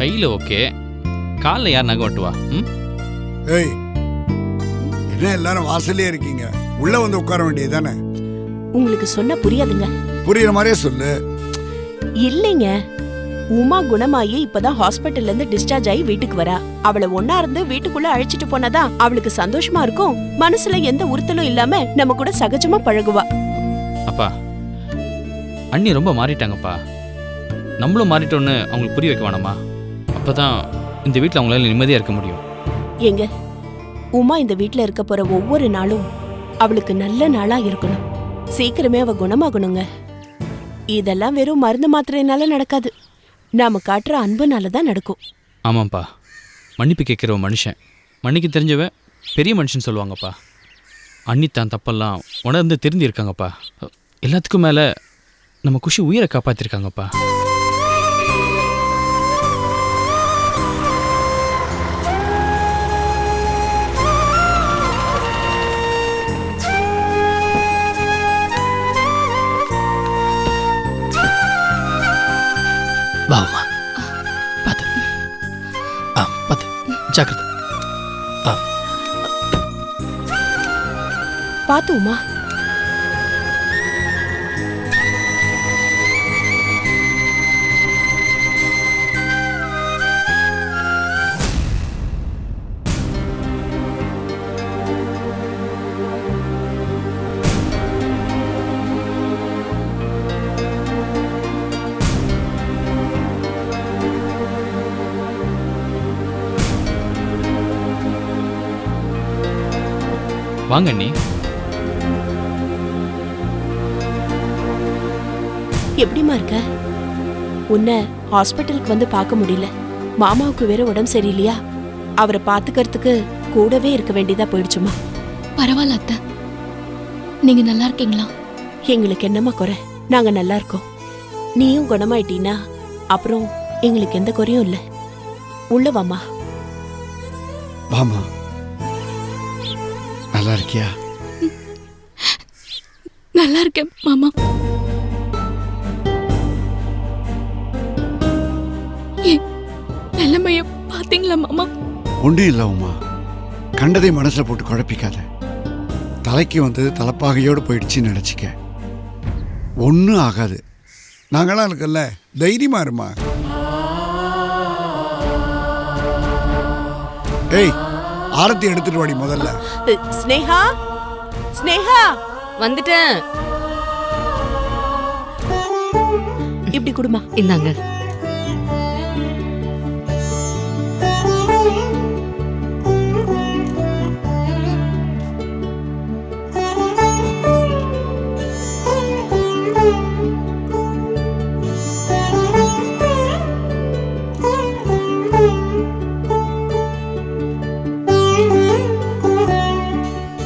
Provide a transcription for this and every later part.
கையில் ஓகே, காலில் யார் நகை வெட்டுவா? ஏய், என்ன எல்லாரும் வாசலே இருக்கீங்க, உள்ள வந்து உட்கார வேண்டியது தானே? உங்களுக்கு சொன்ன புரியாதுங்க. புரியுற மாதிரியே சொல்லு. இல்லைங்க, உமா குணமாயி இப்பதான் ஹாஸ்பிட்டல்ல இருந்து டிஸ்சார்ஜ் ஆகி வீட்டுக்கு வரா. அவளை ஒன்னா இருந்து வீட்டுக்குள்ள அழைச்சிட்டு போனாதான் அவளுக்கு சந்தோஷமா இருக்கும். மனசுல எந்த உறுத்தலும் இல்லாம நம்ம கூட சகஜமா பழகுவா. அப்பா, அண்ணி ரொம்ப மாறிட்டாங்கப்பா. நம்மளும் மாறிட்டோன்னு அவங்களுக்கு புரிய வைக்க வேணாமா? அப்பதான் இந்த வீட்டில் அவங்களால நிம்மதியா இருக்க முடியும். ஏங்க, உமா இந்த வீட்டுல இருக்க போற ஒவ்வொரு நாளும் அவளுக்கு நல்ல நாளா இருக்கணும். சீக்கிரமே அவ குணமாகணுங்க. இதெல்லாம் வெறும் மருந்து மாத்திரையினால நடக்காது, நாம காட்டுற அன்புனாலதான் நடக்கும். ஆமாப்பா, மன்னிப்பு கேட்குற மனுஷன் மன்னிக்கு தெரிஞ்சவன் பெரிய மனுஷன் சொல்லுவாங்கப்பா. அண்ணி தான் தப்பெல்லாம் உணர்ந்து திருந்தி இருக்காங்கப்பா. எல்லாத்துக்கும் மேலே நம்ம குஷி உயிரை காப்பாற்றிருக்காங்கப்பா. வாமா, பார்த்து பார்த்து, ஜாக்கிரதை. பாத்து உமா. வாங்க அண்ணி. எப்படிமா இருக்க? உன்னை ஹாஸ்பிட்டலுக்கு வந்து பார்க்க முடியல. மாமாவுக்கு வேற உடம்பு சரியில்லையா? அவரை பாத்துக்கிறதுக்கு கூடவே இருக்க வேண்டியதா போயிடுச்சுமா. பரவாயில்ல அத்தை, நீங்க நல்லா இருக்கீங்களா? எங்களுக்கு என்னம்மா குறை? நாங்க நல்லா இருக்கோம். நீயும் குணமாயிட்டீனா அப்புறம் எங்களுக்கு எந்த குறையும் இல்லை. உள்ள வாமா. வாமா. நல்லா இருக்கியா? நல்லா இருக்கேன் மாமா. நிலைமைய பாத்தீங்களா மாமா? ஒன்றும் இல்லை உமா, கண்டதை மனசுல போட்டு குழப்பிக்காத. தலைக்கு வந்து தலைப்பாகையோடு போயிடுச்சுன்னு நினச்சிக்க. ஒன்றும் ஆகாது, நாங்களாம் இருக்கல்ல, தைரியமா இருமா. ஏய், ஆரத்தி எடுத்துட்டு வாடி முதல்ல. ஸ்னேகா, ஸ்னேகா வந்துட்டேன். இப்படி குடுமா. இந்தாங்க.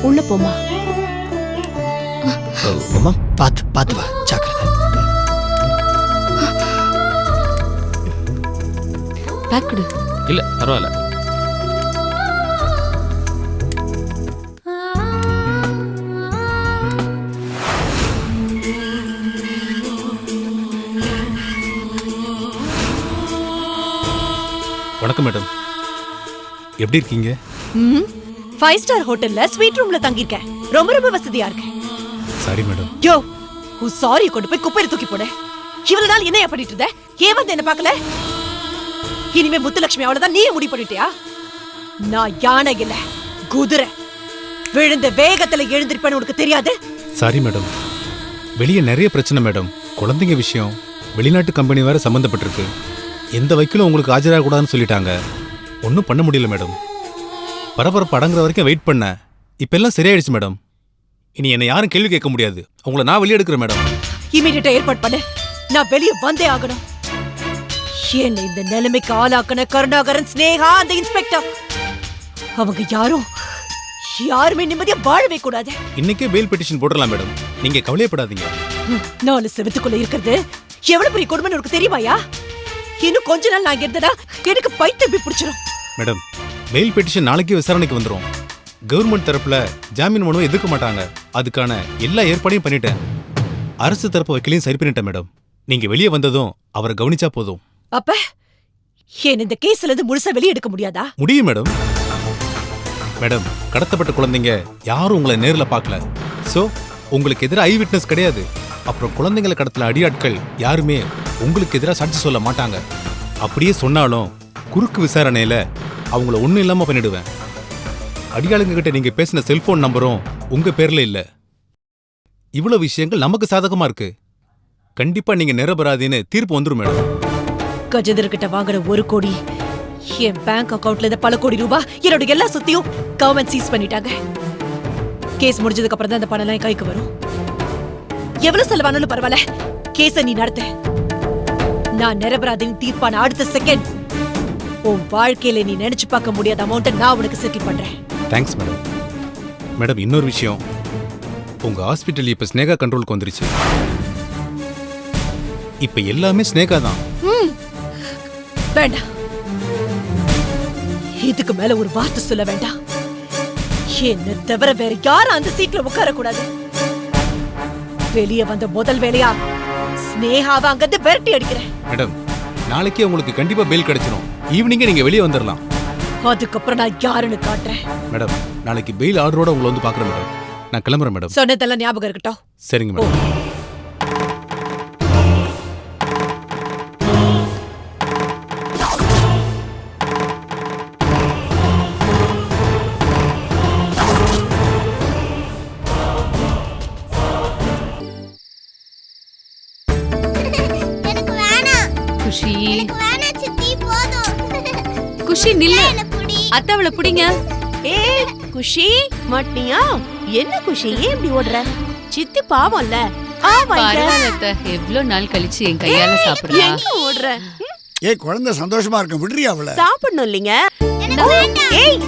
உள்ள போமா. அம்மா, பார்த்து பார்த்து வா, ஜாக்கிரதை. பேக் கொடு. இல்லை பரவாயில்ல. வணக்கம் மேடம், எப்படி இருக்கீங்க? 5 ஸ்டார் ஹோட்டல்ல ஸ்வீட் ரூம்ல தங்கியிருக்கேன். ரொம்ப ரொம்ப வசதியா இருக்கு. Sorry madam. யோ, சாரி கொண்டு போய் குப்பையில தூக்கி போடு. இவ்வளவு நாள் என்ன பண்ணிட்டு இருந்த? ஏன் வந்து என்ன பார்க்கல? இனிமே முத்துலட்சுமி அவ்வளவுதான் நீ முடிவு பண்ணிட்டியா? நான் யானை இல்ல, குதிரை. விழுந்த வேகத்துல எழுந்திருப்பேன்னு உனக்கு தெரியாது? சாரி மேடம், வெளியே நிறைய பிரச்சனை மேடம். குழந்தைங்க விஷயம், வெளிநாட்டு கம்பெனி வேற சம்மந்தப்பட்டிருக்கு. எந்த வக்கீலும் உங்களுக்கு ஆஜராகக்கூடாதுன்னு சொல்லிட்டாங்க. ஒன்றும் பண்ண முடியல மேடம். பரபரப்பு அடங்குற வரைக்கும் வெயிட் பண்ண. இப்ப எல்லாம் சரியாயிடுச்சு மேடம். இனி என்னை யாரும் கேள்வி கேட்க முடியாது. உங்களை நான் வெளியே எடுக்கிறேன் மேடம். இமீடியட்டா ஏற்பாடு பண்ணு, நான் வெளியே வந்தே ஆகணும். என்ன இந்த நிலைமைக்கு ஆளாக்கன கருணாகரன், ஸ்னேகா, அந்த இன்ஸ்பெக்டர், அவங்க யாருமே நிம்மதியா வாழவே கூடாது. இன்னைக்கே பெயில் பெட்டிஷன் போடலாம் மேடம், நீங்க கவலையப்படாதீங்க. 4 செவத்துக்குள்ள இருக்கிறது எவ்வளவு பெரிய கொடுமை உனக்கு தெரியுமாயா? இன்னும் கொஞ்ச நாள் நான் இருந்ததா எனக்கு பைத்தியம் பிடிச்சிடும். மேடம், பெயில் பெட்டிஷன் நாளைக்கே விசாரணைக்கு வந்துடும். கவர்மெண்ட் தரப்புல ஜாமீன் மனுவை எதிர்க்க மாட்டாங்க. அதுக்கான எல்லா ஏற்பாடையும் பண்ணிட்டேன். அரசு தரப்பு வக்கீலையும் சரி பண்ணிட்டேன் மேடம். நீங்க வெளியே வந்ததும் அவரை கவனிச்சா போதும். அப்ப ஏன் இந்த கேஸ்ல இருந்து முழுசா வெளியே எடுக்க முடியாதா? முடியும் மேடம். மேடம், கடத்தப்பட்ட குழந்தைங்க யாரும் உங்களை நேர்ல பார்க்கல. சோ உங்களுக்கு எதிராக ஐ விட்னஸ் கிடையாது. அப்புறம் குழந்தைங்களை கடத்தல அடியாட்கள் யாருமே உங்களுக்கு எதிராக சாட்சி சொல்ல மாட்டாங்க. அப்படியே சொன்னாலும் குறுக்கு விசாரணையில அவங்கள ஒண்ணும் இல்லாம பண்ணிடுவேன். அடியாளுங்க கிட்ட நீங்க பேசின செல்போன் நம்பரும் உங்க பேர்ல இல்ல. இவ்வளவு விஷயங்கள் நமக்கு சாதகமா இருக்கு. கண்டிப்பா நீங்க நிரபராதின்னு தீர்ப்பு வந்துரும் மேடம். கஜேந்திர கிட்ட வாங்குற 1 கோடி என் பேங்க் அக்கவுண்ட்ல இருந்து பல கோடி ரூபாய் என்னோட எல்லா சொத்தையும் கவர்மெண்ட் சீஸ் பண்ணிட்டாங்க. கேஸ் முடிஞ்சதுக்கு அப்புறம் தான் அந்த பணம் எல்லாம் கைக்கு வரும். எவ்வளவு செலவானாலும் பரவாயில்ல, கேஸ நீ நடத்த. நான் நிரபராதின்னு தீர்ப்பான அடுத்த செகண்ட் உன் வாழ்க்கையில நீ நினைச்சு பார்க்க முடியாத அமௌண்ட்டை நான் உனக்கு செட்டில் பண்றேன். Thanks madam. மேடம், இன்னொரு விஷயம், உங்க ஹாஸ்பிட்டல் இப்ப ஸ்னேகா கண்ட்ரோலுக்கு வந்துருச்சு. இப்ப எல்லாமே ஸ்னேகா தான். வேண்டாம், இதுக்கு மேல ஒரு வார்த்தை சொல்ல வேண்டாம். என்ன தவிர வேற யாரும் அந்த சீட்ல உட்கார கூடாது. வெளியே வந்த முதல் வேலையா ஸ்னேகாவை அங்கிருந்து விரட்டி அடிக்கிறேன். மேடம், நாளைக்கே உங்களுக்கு கண்டிப்பா பெயில் கிடைச்சிடும். ஈவினிங்கே நீங்க வெளியே வந்துடலாம். அதுக்கப்புறம் நான் யாருன்னு காட்டுறேன். மேடம், நாளைக்கு பெயில் ஆர்டரோட உங்களை வந்து பாக்குறேன் மேடம். நான் கிளம்புறேன் மேடம். சொன்னதெல்லாம் ஞாபகம் இருக்கட்டும். சரிங்க மேடம். குஷி குஷி நில்லு. அத்தாவள புடிங்க. குஷி மாட்டியா? என்ன குஷி ஏன் இப்படி ஓடுற? சித்தி பாவம்ல. பரவாயில்ல அத்தை, எவ்வளவு நாள் கழிச்சு என் கையால சாப்பிடுறா. எங்க ஓடுற? ஏய், குழந்தை சந்தோஷமா இருக்க, விடுறியா அவள? சாப்பிடணும் இல்லைங்க. ஏய்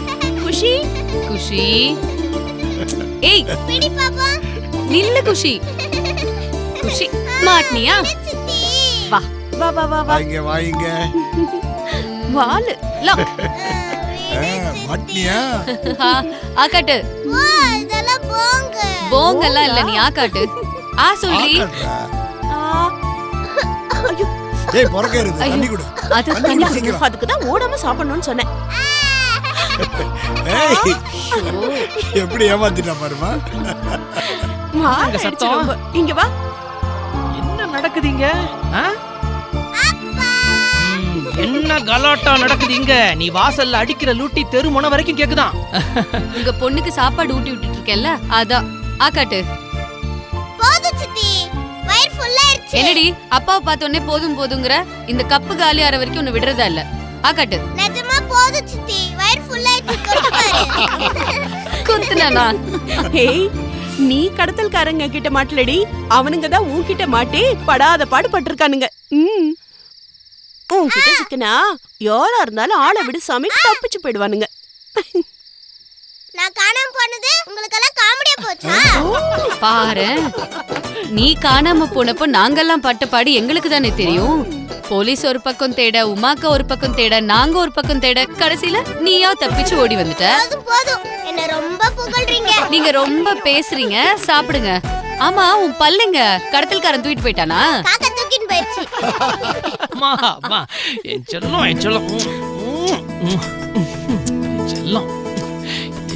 குஷி குஷி, ஏய் நில்லு குஷி. குஷி மாட்டினியா? வா வா வா வா வா. வாங்க வாங்க. வாலு லாக். மாட்டியா? ஆகாட்டு. போங்கெல்லாம் இல்ல, நீ ஆகாட்டு. சொல்லி. ஏய், பொறக்கறது தண்ணி குடு. அது அதுக்கு தான் ஓடாம சாப்பிடணும்னு சொன்னேன். ஏய், எப்படி ஏமாத்திட்டா பாருமா. சத்தம். இங்க வா. என்ன நடக்குதுங்க? என்ன கலாட்டா நடக்குது இங்க? நீ வாசல்ல அடிக்கிற லூட்டி தெரு முனை வரைக்கும் கேக்குதான். உங்க பொண்ணுக்கு சாப்பாடு ஊட்டி விட்டுட்டு இருக்கேன்ல, அதான். ஆகாட்டு. என்னடி அப்பாவை பார்த்தோன்னே போதும் போதுங்கிற? இந்த கப்பு காலி ஆற வரைக்கும் உன்னை விடுறதா இல்ல. ஆகாட்டு. குத்துனா? ஏய், நீ கடத்தல்காரங்க கிட்ட மாட்டலடி, அவனுங்க தான் உன்கிட்ட மாட்டி படாத பாடு பட்டிருக்கானுங்க. உன்கிட்ட சிக்கனா யாரா இருந்தாலும் ஆளை விடு சாமி, தப்பிச்சு போயிடுவானுங்க. நான் காணாம போனது உங்களுக்கெல்லாம் காமெடியா போச்சா? பாரு, நீ காணாம போனப்போ நாங்கெல்லாம் பட்ட பாடு எங்களுக்கு தானே தெரியும். போலீஸ் ஒரு பக்கம் தேட, உமாக்கா ஒரு பக்கம் தேட, நாங்க ஒரு பக்கம் தேட, கடைசியில நீயா தப்பிச்சு ஓடி வந்துட்ட. போதும், என்ன ரொம்ப புகழ்றீங்க. நீங்க ரொம்ப பேசுறீங்க. சாப்பிடுங்க. ஆமா, உன் பல்லுங்க கடத்தல்காரன் தூக்கிட்டு போயிட்டானா? காக்கா தூக்கிட்டு போயிடுச்சு. அம்மா அம்மா, என் செல்லம் என் செல்லம் என் செல்லம்.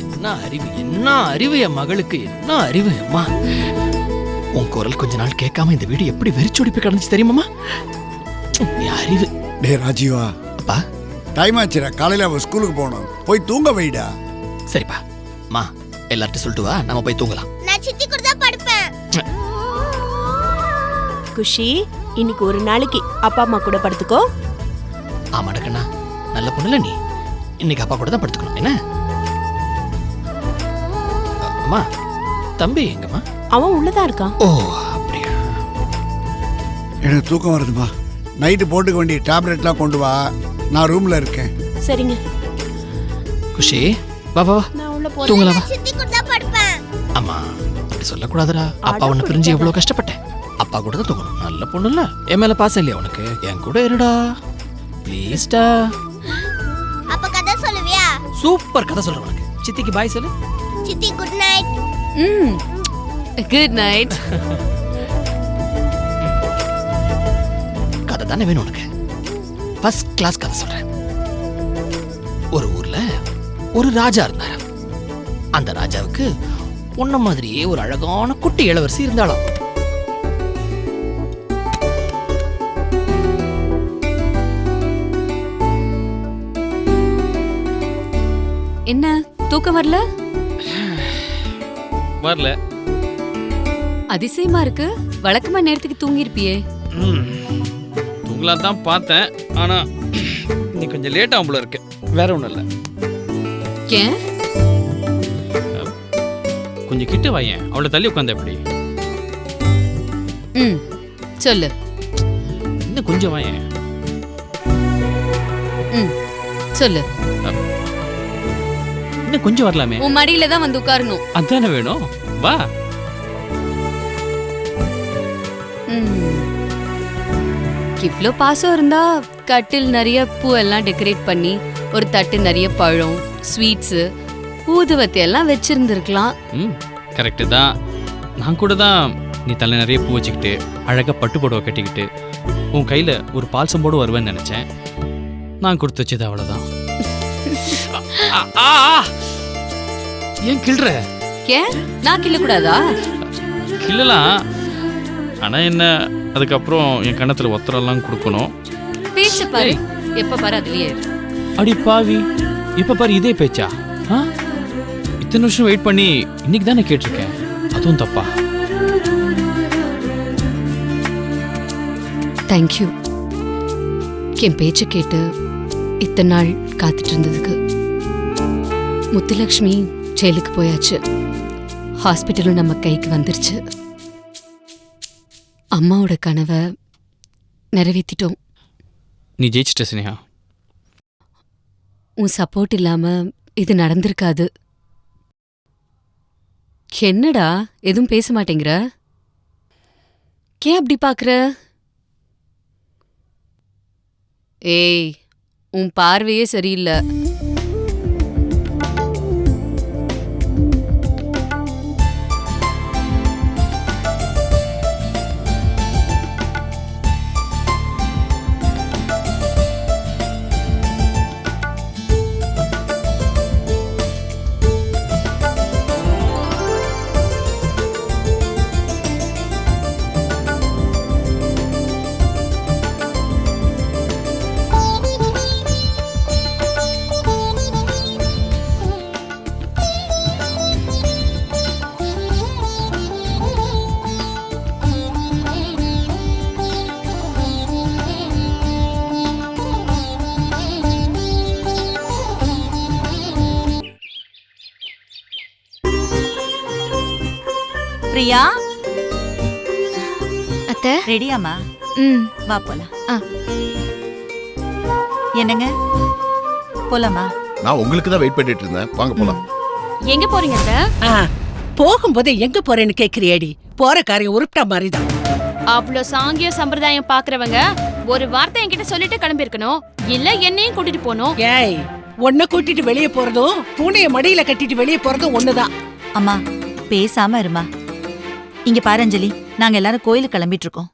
என்ன அறிவு, என்ன அறிவு என் மகளுக்கு, என்ன அறிவு. அம்மா, உன் குரல் கொஞ்ச நாள் கேட்காம இந்த வீடு எப்படி வெறிச்சோடி போய் கிடந்துச்சு தெரியுமாம்மா? நீ அறிவு. டே ராஜீவா, அப்பா டைம் ஆச்சுடா. காலையில அவ ஸ்கூலுக்கு போகணும். போய் தூங்க வைடா. சரிப்பா. அம்மா, எல்லார்ட்டும் சொல்லிட்டு வா, நம்ம போய் தூங்கலாம். நான் சித்தி கூட தான் படுப்பேன். குஷி, இன்னைக்கு ஒரு நாளைக்கு அப்பா அம்மா கூட படுத்துக்கோ. ஆமாடா கண்ணா, நல்ல பொண்ணுல நீ. இன்னைக்கு அப்பா கூட தான் படுத்துக்கணும் என்ன? அம்மா, தம்பி எங்கம்மா? அவன் உள்ளதான் இருக்கான். ஓ, அப்படியா? எனக்கு தூக்கம் வருதுமா. நைட்டு போட்டுக்க வேண்டிய டேப்லெட்லாம் கொண்டு வா. நான் ரூம்ல இருக்கேன். சரிங்க. குஷி, வா வா வா, நான் உள்ள தூங்கலாம் வா. சித்தி கூட தான் படுப்பேன். அம்மா, அப்படி சொல்லக்கூடாதுடா. அப்பா உன்னை பிரிஞ்சு எவ்வளவு கஷ்டப்பட்டேன். அப்பா கூட தான் தூங்கணும். நல்ல பொண்ணுல்ல? என் மேல பாசம் இல்லையா உனக்கு? என் கூட இருடா ப்ளீஸ்டா. அப்ப கதை சொல்லுவியா? சூப்பர் கதை சொல்றேன் உனக்கு. சித்திக்கு பாய் சொல்லு. சித்தி குட் நைட். Good night. கதை தானே வேணும் உனக்கு? ஃபர்ஸ்ட் கிளாஸ் கதை. கதை சொல்றேன். ஒரு ஊர்ல ஒரு ராஜா இருந்தார். அந்த ராஜாவுக்கு உன்ன மாதிரியே ஒரு அழகான குட்டி இளவரசி இருந்தாளாம். என்ன தூக்கம் வரல? வரல. அதிசயமா இருக்கு. வழக்கமா நேரத்துக்கு தூங்கிருப்பியே. தூங்கலாம் தான் பார்த்தேன், ஆனா நீ கொஞ்சம் லேட் ஆகும்போல இருக்கு. வேற ஒன்றும் இல்லை. ஏன்? கொஞ்சம் கிட்ட வாயேன். அவளை தள்ளி உட்காந்த எப்படி? ம் சொல்லு. இன்னும் கொஞ்சம் வாயேன். ம் சொல்லு. இன்னும் கொஞ்சம் வரலாமே. உன் மடியில தான் வந்து உட்காரணும். அதானே வேணும். வா. இவ்ளோ பாசம் இருந்தா கட்டில் நிறைய பூ எல்லாம் டெக்கரேட் பண்ணி ஒரு தட்டு நிறைய பழம், ஸ்வீட்ஸு, ஊதுவத்தி எல்லாம் வச்சிருந்துருக்கலாம். கரெக்டு தான். நான் கூட தான் நீ தலை நிறைய பூ வச்சுக்கிட்டு அழகாக பட்டு புடவை கட்டிக்கிட்டு உன் கையில் ஒரு பால்சம்போடு வருவேன்னு நினச்சேன். நான் கொடுத்து வச்சது அவ்வளோதான். ஏன் கிள்ற? ஏன் நான் கிள்ளக்கூடாதா? கிள்ளலாம். ஆனால் என்ன, அதுக்கப்புறம் என் கணத்துல ஒத்தரெல்லாம் கொடுக்கணும். பேச்சு பாரு. எப்ப பாரு அதுலயே. அடி பாவி, இப்ப பாரு இதே பேச்சா? இத்தனை வருஷம் வெயிட் பண்ணி இன்னைக்கு தானே கேட்டிருக்கேன். அதுவும் தப்பா? தேங்க்யூ என் பேச்சை கேட்டு இத்தனை நாள் காத்துட்டு இருந்ததுக்கு. முத்துலக்ஷ்மி ஜெயிலுக்கு போயாச்சு. ஹாஸ்பிட்டலும் நம்ம கைக்கு வந்துருச்சு. அம்மாவோட கனவை நிறைவேற்றிட்டோம். நீ ஜெயிச்சிட்ட சினேகா. உன் சப்போர்ட் இல்லாம இது நடந்திருக்காது. என்னடா எதுவும் பேச மாட்டேங்கிற? ஏன் அப்படி பாக்குற? ஏய், உன் பார்வையே சரியில்லை. பிரியா, அத்தை ரெடியாமா? வா போலாம். என்னங்க போலாமா? நான் உங்களுக்கு தான் வெயிட் பண்ணிட்டு இருந்தேன். வாங்க போலாம். எங்க போறீங்க அத்தை? போகும்போது எங்க போறேன்னு கேக்குறியாடி? போற காரியம் உருப்பிட்ட மாதிரிதான். அவ்வளவு சாங்கிய சம்பிரதாயம் பாக்குறவங்க ஒரு வார்த்தை என்கிட்ட சொல்லிட்டு கிளம்பி இருக்கணும். இல்ல என்னையும் கூட்டிட்டு போகணும். ஏய், உன்னை கூட்டிட்டு வெளியே போறதும் பூனைய மடியில கட்டிட்டு வெளியே போறதும் ஒண்ணுதான். அம்மா பேசாம இருமா. இங்க பாரு அஞ்சலி, நாங்க எல்லாரும் கோயிலுக்கு கிளம்பிட்டு இருக்கோம்.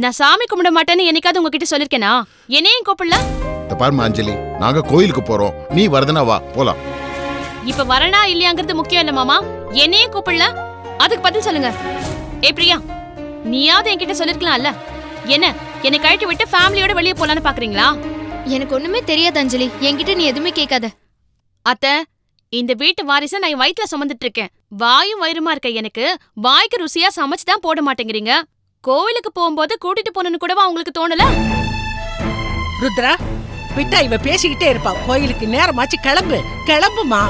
நான் சாமி கும்பிட மாட்டேன்னு என்னைக்காவது உங்ககிட்ட சொல்லிருக்கேனா? என்னையும் கூப்பிடல. பாருமா அஞ்சலி, நாங்க கோயிலுக்கு போறோம். நீ வரதுனா வா போலாம். இப்ப வரனா இல்லையாங்கிறது முக்கியம் இல்ல மாமா. என்னையும் கூப்பிடல, அதுக்கு பதில் சொல்லுங்க. ஏ பிரியா, நீயாவது என்கிட்ட சொல்லிருக்கலாம்ல. என்னை கழட்டி விட்டு ஃபேமிலியோட வெளியே போலான்னு பாக்குறீங்களா? எனக்கு ஒண்ணுமே தெரியாது அஞ்சலி. என்கிட்ட நீ எதுவுமே கேட்காத. அத்தை, இந்த வீட்டு வாரிசை நான் வயிற்றுல சுமந்துட்டு இருக்கேன். வாயும் வயிறுமா இருக்க எனக்கு வாய்க்கு ருசியா சமைச்சுதான் போட மாட்டேங்கிறீங்க. கோவிலுக்கு போகும்போது கூட்டிட்டு போகணும்னு கூடவா உங்களுக்கு தோணல? ருத்ரா, விட்டா இவ பேசிக்கிட்டே இருப்பா. கோயிலுக்கு நேரமாச்சு, கிளம்பு கிளம்புமா.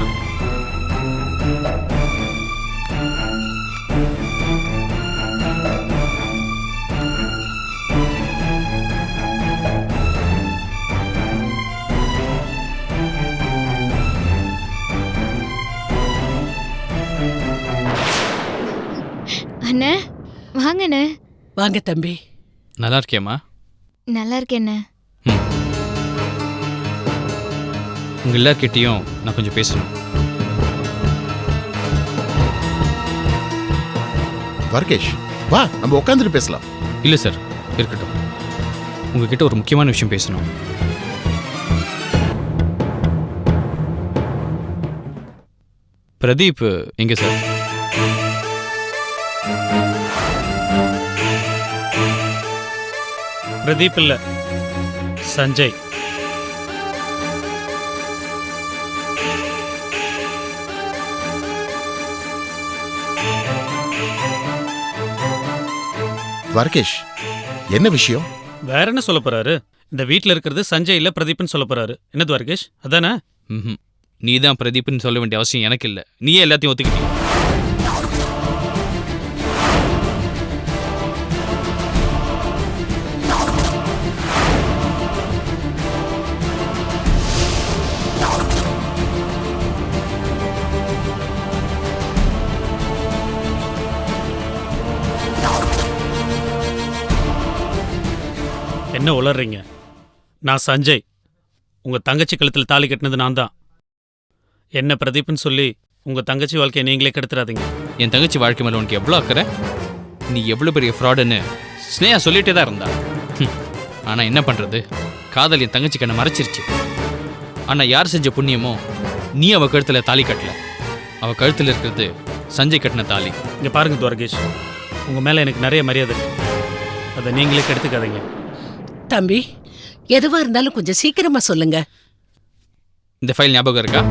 அண்ணே வாங்கண்ணே. வாங்க தம்பி. நல்லா இருக்கியம்மா? நல்லா இருக்கேண்ணே. உங்க எல்லார்கிட்டையும் நான் கொஞ்சம் பேசணும். வர்கேஷ் வா, நம்ம உட்காந்துட்டு பேசலாம். இல்லை சார், இருக்கட்டும். உங்ககிட்ட ஒரு முக்கியமான விஷயம் பேசணும். பிரதீப் எங்கே சார்? பிரதீப் இல்ல, சஞ்சய். துவாரகேஷ், என்ன விஷயம்? வேற என்ன சொல்ல போறாரு? இந்த வீட்ல இருக்கிறது சஞ்சய் இல்ல பிரதீப்னு சொல்ல போறாரு. என்ன துவாரகேஷ், அதானே? ம். நீ தான் பிரதீப்னு சொல்ல வேண்டிய அவசியம் எனக்கு இல்லை. நீயே எல்லாத்தையும் ஒத்துக்கிட்டீங்க. என்ன உளறீங்க? நான் சஞ்சய். உங்க தங்கச்சி கழுத்துல தாலி கட்டினது நான் தான். என்ன பிரதீப்னு சொல்லி உங்க தங்கச்சி வாழ்க்கையை நீங்களே கெடுத்துறாதீங்க. என் தங்கச்சி வாழ்க்கை மேலே உனக்கு எவ்வளோ அக்கறை? நீ எவ்வளோ பெரிய ஃப்ராடுன்னு ஸ்னேயா சொல்லிட்டே தான் இருந்தா. ஆனால் என்ன பண்ணுறது, காதல் என் தங்கச்சி கண்ணை மறைச்சிருச்சு. ஆனால் யார் செஞ்ச புண்ணியமோ நீ அவள் கழுத்தில் தாலி கட்டல. அவள் கழுத்தில் இருக்கிறது சஞ்சய் கட்டின தாலி. இங்க பாருங்க துவாரகேஷ், உங்க மேல எனக்கு நிறைய மரியாதை இருக்கு. அதை நீங்களே கெடுத்துக்காதீங்க. தம்பி, எதுவா இருந்தாலும் கொஞ்சம் சீக்கிரமா சொல்லுங்க. இந்த ஃபைல் ஞாபகம் இருக்கா?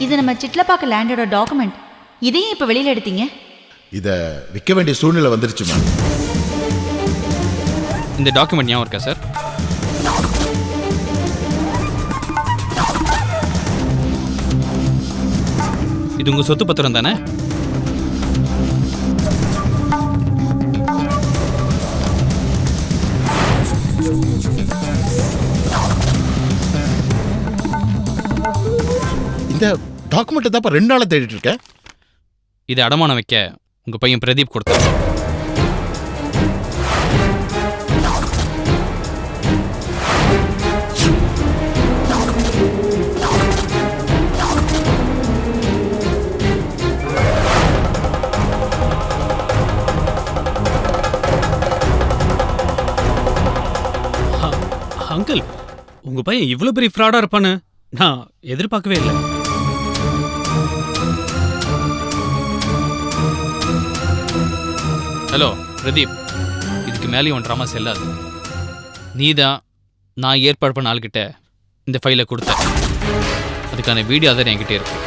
இது நம்ம சிட்லப்பாக்க லேண்டோட டாக்குமெண்ட். இதையும் இப்ப வெளியில எடுத்தீங்க? இத விற்க வேண்டிய சூழ்நிலை வந்துருச்சுமா. இந்த டாக்குமெண்ட் ஞாபகம் இருக்கா சார்? இது உங்க சொத்து பத்திரம் தானே? இந்த டாக்குமெண்ட் தான் 2 நாளா தேடிட்டு இருக்கேன். இது அடமானம் வைக்க உங்க பையன் பிரதீப் கொடுத்தாரு. அங்கிள், உங்க பையன் இவ்வளவு பெரிய ஃப்ராடா இருப்பான்னு நான் எதிர்பார்க்கவே இல்லை. ஹலோ பிரதீப், இதுக்கு மேலேயும் உன் ட்ராமா செல்லாது. நீ தான் நான் ஏற்பாடு பண்ண ஆள்கிட்ட இந்த ஃபைலை கொடுத்த. அதுக்கான வீடியோ தான் என்கிட்ட இருக்கு.